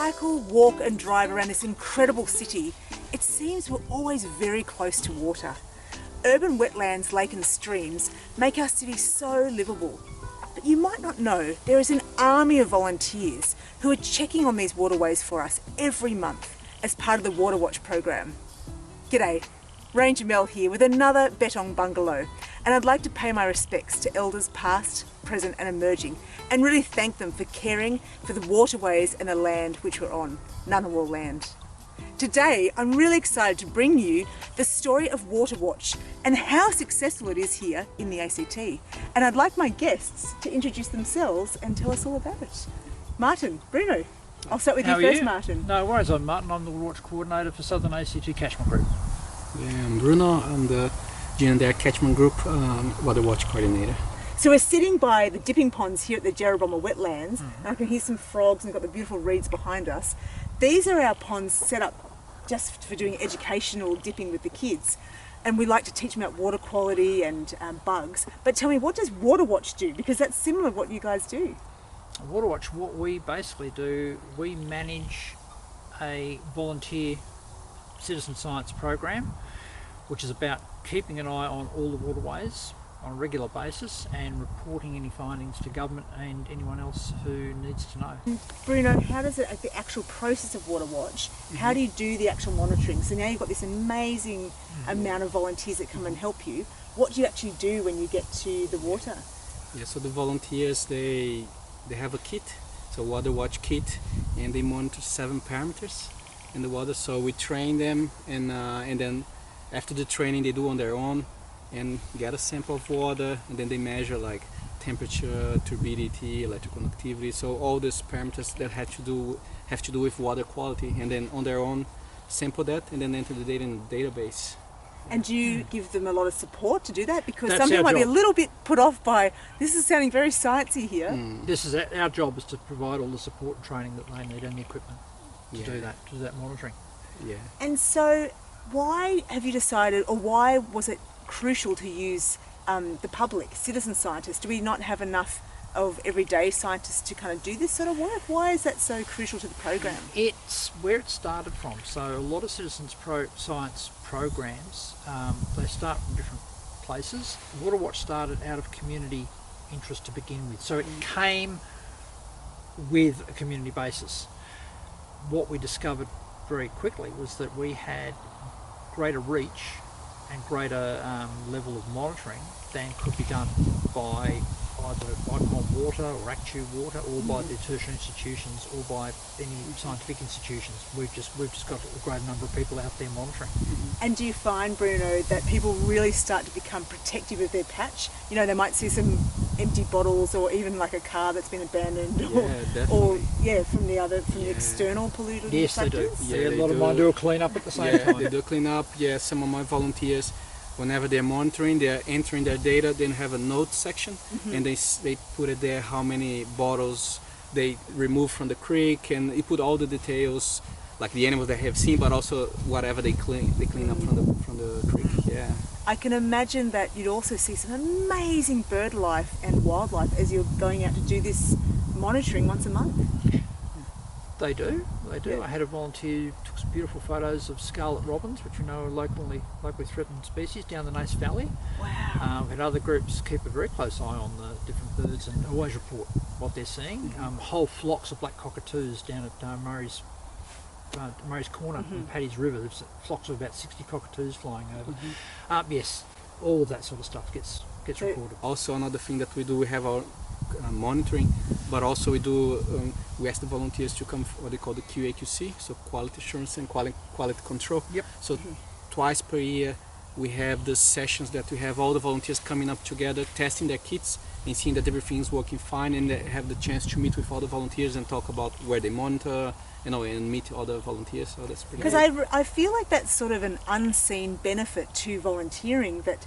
cycle, walk and drive around this incredible city, it seems we're always very close to water. Urban wetlands, lakes and streams make our city so livable. But you might not know there is an army of volunteers who are checking on these waterways for us every month as part of the Waterwatch program. G'day, Ranger Mel here with another Bettong Bungalow, and I'd like to pay my respects to elders past, present and emerging, and really thank them for caring for the waterways and the land which we're on, Ngunnawal land. Today I'm really excited to bring you the story of Waterwatch and how successful it is here in the ACT. And I'd like my guests to introduce themselves and tell us all about it. Martin, Bruno, I'll start with you first, Martin. No worries, I'm Martin, I'm the Waterwatch Coordinator for Southern ACT Catchment Group. Yeah, I'm Bruno, I'm the Gender Catchment Group Waterwatch Coordinator. So we're sitting by the dipping ponds here at the Jerrabomma wetlands, and I can hear some frogs and got the beautiful reeds behind us. These are our ponds set up just for doing educational dipping with the kids, and we like to teach them about water quality and bugs. But tell me, what does Waterwatch do? Because that's similar to what you guys do. Waterwatch, what we basically do, we manage a volunteer citizen science program, which is about keeping an eye on all the waterways on a regular basis and reporting any findings to government and anyone else who needs to know. Bruno, how does it, the actual process of Waterwatch, how do you do the actual monitoring? So now you've got this amazing amount of volunteers that come and help you. What do you actually do when you get to the water? Yeah, so the volunteers, they have a kit, so Waterwatch kit, and they monitor 7 parameters in the water. So we train them, and then after the training they do on their own and get a sample of water, and then they measure like temperature, turbidity, electrical conductivity, so all these parameters that have to do with water quality, and then on their own sample that and then enter the data in the database. And do you give them a lot of support to do that? Because That's some people our might be a job. little bit put off by, this is sounding very sciencey here. This is our job, is to provide all the support and training that they need and the equipment to do that monitoring. Yeah. And so why have you decided, or why was it crucial to use the public, citizen scientists? Do we not have enough of everyday scientists to kind of do this sort of work? Why is that so crucial to the program? It's where it started from. So a lot of citizens science programs, they start from different places. Waterwatch started out of community interest to begin with. So it came with a community basis. What we discovered very quickly was that we had greater reach and greater level of monitoring than could be done by either Icon Water or Actu Water, or by the tertiary institutions, or by any scientific institutions. We've just got a great number of people out there monitoring. And do you find, Bruno, that people really start to become protective of their patch? You know, they might see some empty bottles, or even like a car that's been abandoned, or from the external pollutant Yes, factors? they do. Yeah, a lot of mine do a clean up at the same time. They do clean up. Yeah, some of my volunteers, whenever they're monitoring, they're entering their data, then have a note section, and they put it there how many bottles they remove from the creek, and you put all the details, like the animals they have seen, but also whatever they clean up from the creek. Yeah. I can imagine that you'd also see some amazing bird life and wildlife as you're going out to do this monitoring once a month. They do. Yeah. I had a volunteer who took some beautiful photos of scarlet robins, which we know are locally threatened species down the Nace Valley. Wow. And other groups keep a very close eye on the different birds and always report what they're seeing. Whole flocks of black cockatoos down at Murray's Corner and Paddy's River. There's flocks of about 60 cockatoos flying over. Yes, all of that sort of stuff gets recorded. Also, another thing that we do, we have our monitoring, but also we ask the volunteers to come for what they call the QA/QC, so quality assurance and quality control. Yep. So twice per year we have the sessions that we have all the volunteers coming up together, testing their kits and seeing that everything's working fine, and they have the chance to meet with all the volunteers and talk about where they monitor, and meet other volunteers. So that's pretty. Because I feel like that's sort of an unseen benefit to volunteering that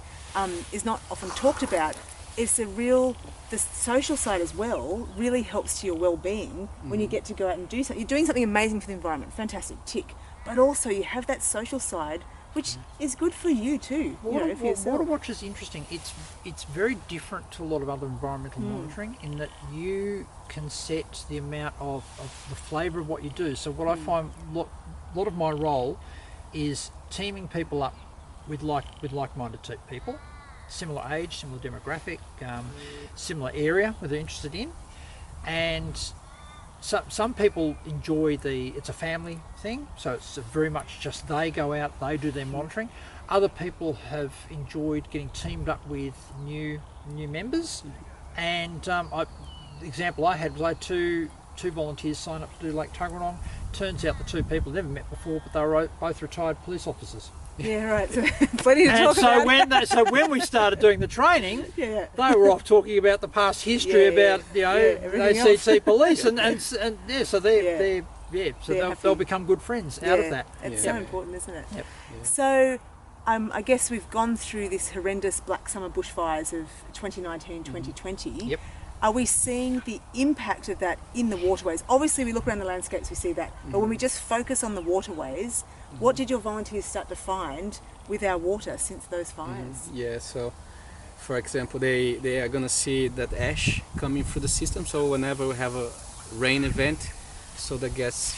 is not often talked about. It's the social side as well really helps to your well-being when you get to go out and do something. You're doing something amazing for the environment, fantastic, tick. But also you have that social side which is good for you too. You know, for yourself. Waterwatch is interesting. It's very different to a lot of other environmental monitoring in that you can set the amount of the flavour of what you do. So what I find a lot of my role is teaming people up with like-minded people, similar age, similar demographic, similar area where they're interested in, and some people enjoy it's a family thing, so it's very much just they go out, they do their monitoring. Other people have enjoyed getting teamed up with new members, and the example I had was I had two volunteers sign up to do Lake Tuggeranong. Turns out the two people never met before, but they were both retired police officers. Yeah, right. So plenty to talk about. So when we started doing the training, they were off talking about the past history about ACT police so they'll become good friends out of that. It's so important, isn't it? Yep. Yeah. So I guess we've gone through this horrendous black summer bushfires of 2019-2020. Yep. Are we seeing the impact of that in the waterways? Obviously, we look around the landscapes, we see that. But when we just focus on the waterways, what did your volunteers start to find with our water since those fires? Yeah, so for example, they are gonna see that ash coming through the system. So whenever we have a rain event, so that gets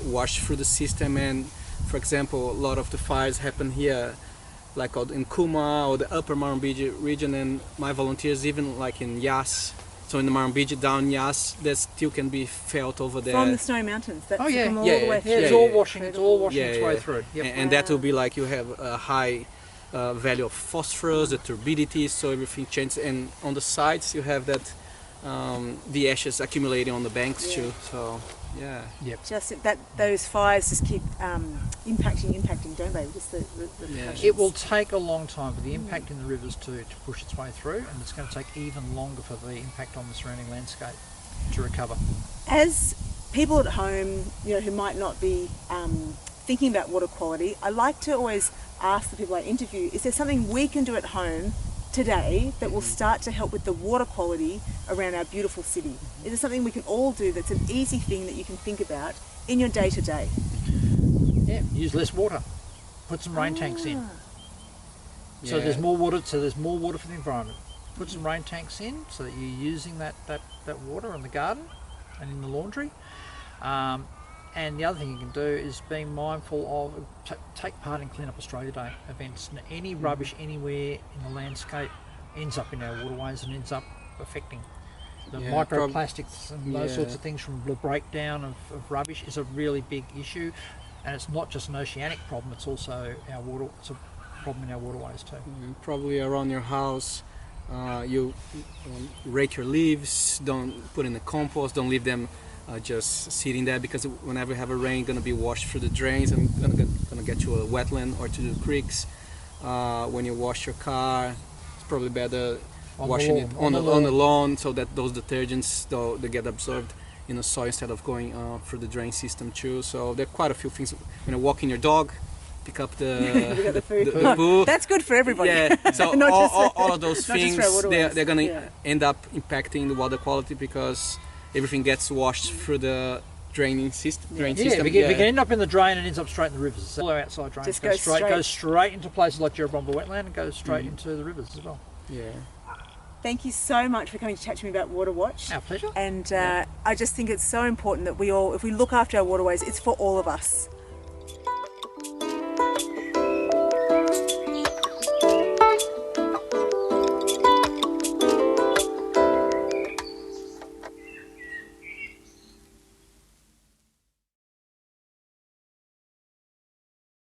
washed through the system. And for example, a lot of the fires happen here, like in Kuma or the upper Murrumbidgee region, and my volunteers even like in Yas. So in the Murrumbidgee down Yas, that still can be felt over there. From the Snowy Mountains. That's all the way through. It's all washing its way through. Yep. And that will be like you have a high value of phosphorus, the turbidity, so everything changes. And on the sides you have that the ashes accumulating on the banks too. So Just that those fires just keep impacting, don't they? Just the It will take a long time for the impact in the rivers to push its way through, and it's going to take even longer for the impact on the surrounding landscape to recover. As people at home, who might not be thinking about water quality, I like to always ask the people I interview, is there something we can do at home today that will start to help with the water quality around our beautiful city? Is there something we can all do that's an easy thing that you can think about in your day-to-day? Yeah, use less water. Put some rain tanks in. So there's more water. So there's more water for the environment. Put some rain tanks in so that you're using that water in the garden and in the laundry. And the other thing you can do is being mindful of take part in Clean Up Australia Day events. Any rubbish anywhere in the landscape ends up in our waterways and ends up affecting the microplastics and those sorts of things from the breakdown of rubbish is a really big issue. And it's not just an oceanic problem; it's also it's a problem in our waterways too. Probably around your house, you rake your leaves. Don't put in the compost. Don't leave them just sitting there, because whenever you have a rain, gonna be washed through the drains and gonna get to a wetland or to the creeks. When you wash your car, it's probably better washing it on the lawn, so that those detergents they get absorbed in the soil instead of going through the drain system too. So there are quite a few things. When you're walking your dog, pick up the poo. That's good for everybody. Yeah, so all of those things, they're going to end up impacting the water quality, because everything gets washed through the drain system. We can end up in the drain and ends up straight in the rivers. So all our outside drains just goes straight into places like Jerrabomba wetland and goes straight into the rivers as well. Yeah. Thank you so much for coming to chat to me about Waterwatch. Our pleasure. And I just think it's so important that if we look after our waterways, it's for all of us.